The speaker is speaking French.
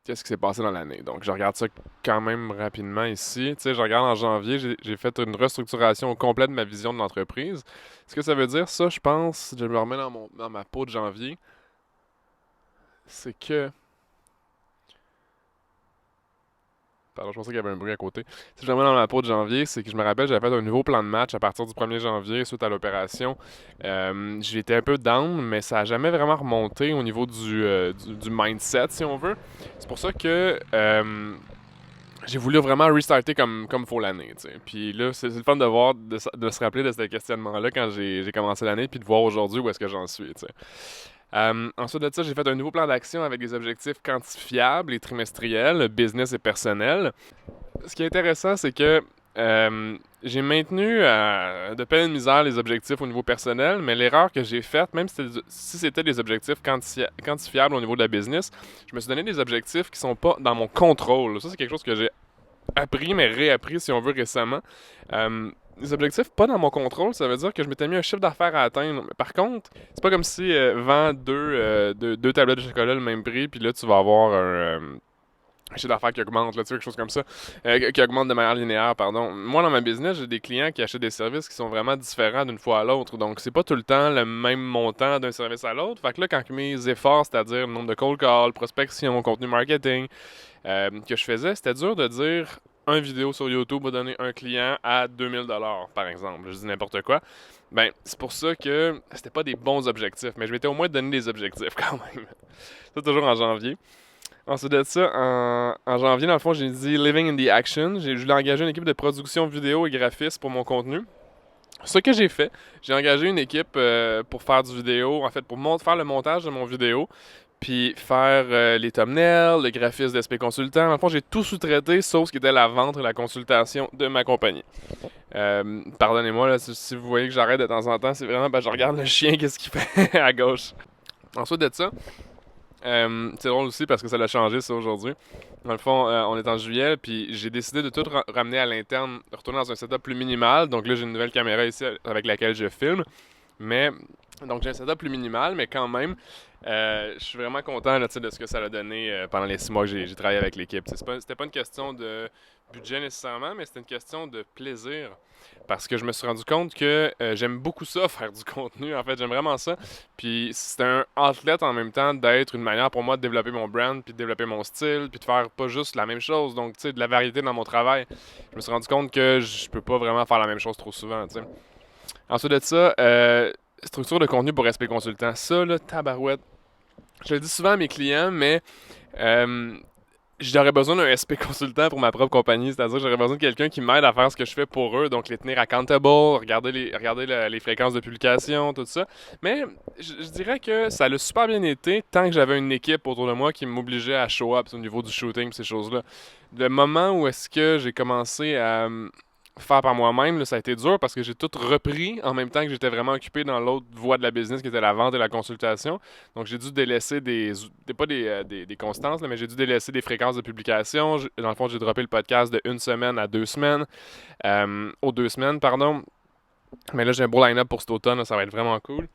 qu'est-ce qui s'est passé dans l'année. Donc, je regarde ça quand même rapidement ici. Tu sais, je regarde en janvier, j'ai fait une restructuration au complet de ma vision de l'entreprise. Ce que ça veut dire, ça, je pense, je me remets dans ma peau de janvier, c'est que... Pardon, je pensais qu'il y avait un bruit à côté. Si je me remets dans ma peau de janvier, c'est que je me rappelle, j'avais fait un nouveau plan de match à partir du 1er janvier suite à l'opération. J'ai été un peu down, mais ça n'a jamais vraiment remonté au niveau du mindset, si on veut. C'est pour ça que j'ai voulu vraiment restarter comme faut l'année, tu sais. Puis là, c'est le fun de voir, de se rappeler de ce questionnement-là quand j'ai commencé l'année, puis de voir aujourd'hui où est-ce que j'en suis, tu sais. Ensuite de ça, j'ai fait un nouveau plan d'action avec des objectifs quantifiables et trimestriels, business et personnel. Ce qui est intéressant, c'est que j'ai maintenu de peine de misère les objectifs au niveau personnel, mais l'erreur que j'ai faite, même si c'était des objectifs quantifiables au niveau de la business, je me suis donné des objectifs qui sont pas dans mon contrôle. Ça, c'est quelque chose que j'ai appris, mais réappris, si on veut, récemment. Les objectifs pas dans mon contrôle, ça veut dire que je m'étais mis un chiffre d'affaires à atteindre. Mais par contre, c'est pas comme si vends deux tablettes de chocolat le même prix, puis là, tu vas avoir un chiffre d'affaires qui augmente, là, tu sais, quelque chose comme ça, qui augmente de manière linéaire, pardon. Moi, dans ma business, j'ai des clients qui achètent des services qui sont vraiment différents d'une fois à l'autre. Donc, c'est pas tout le temps le même montant d'un service à l'autre. Fait que là, quand mes efforts, c'est-à-dire le nombre de cold calls, prospection, contenu marketing, que je faisais, c'était dur de dire une vidéo sur YouTube va donner un client à 2000 $ par exemple. Je dis n'importe quoi. Ben, c'est pour ça que c'était pas des bons objectifs, mais je m'étais au moins donné des objectifs quand même. Ça, toujours en janvier. Ensuite de ça, en janvier, dans le fond, j'ai dit Living in the Action. Je voulais engager une équipe de production vidéo et graphiste pour mon contenu. Ce que j'ai fait, j'ai engagé une équipe pour faire du vidéo, en fait, pour faire le montage de mon vidéo, puis faire les thumbnails, le graphisme d'SP Consultant. Dans le fond, j'ai tout sous-traité, sauf ce qui était la vente et la consultation de ma compagnie. Pardonnez-moi, là, si vous voyez que j'arrête de temps en temps, c'est vraiment, je regarde le chien, qu'est-ce qu'il fait à gauche. Ensuite de ça, c'est drôle aussi parce que ça l'a changé ça aujourd'hui. Dans le fond, on est en juillet, puis j'ai décidé de tout ramener à l'interne, de retourner dans un setup plus minimal. Donc là, j'ai une nouvelle caméra ici avec laquelle je filme. Mais, donc j'ai un setup plus minimal, mais quand même, je suis vraiment content là, de ce que ça a donné pendant les 6 mois que j'ai travaillé avec l'équipe. C'était pas une question de budget nécessairement, mais c'était une question de plaisir. Parce que je me suis rendu compte que j'aime beaucoup ça, faire du contenu. En fait, j'aime vraiment ça. Puis c'est un outlet en même temps d'être une manière pour moi de développer mon brand, puis de développer mon style, puis de faire pas juste la même chose. Donc, tu sais, de la variété dans mon travail. Je me suis rendu compte que je peux pas vraiment faire la même chose trop souvent, tu sais. Ensuite de ça, structure de contenu pour respect consultant. Ça, là, tabarouette. Je le dis souvent à mes clients, mais euh, j'aurais besoin d'un SP consultant pour ma propre compagnie. C'est-à-dire que j'aurais besoin de quelqu'un qui m'aide à faire ce que je fais pour eux. Donc, les tenir accountable, regarder les fréquences de publication, tout ça. Mais je dirais que ça a super bien été tant que j'avais une équipe autour de moi qui m'obligeait à show up au niveau du shooting et ces choses-là. Le moment où est-ce que j'ai commencé à faire par moi-même, là, ça a été dur parce que j'ai tout repris en même temps que j'étais vraiment occupé dans l'autre voie de la business qui était la vente et la consultation. Donc j'ai dû délaisser pas des constances, là, mais j'ai dû délaisser des fréquences de publication. Dans le fond, j'ai droppé le podcast de une semaine à 2 semaines, aux 2 semaines, pardon. Mais là, j'ai un beau line-up pour cet automne, là, ça va être vraiment cool.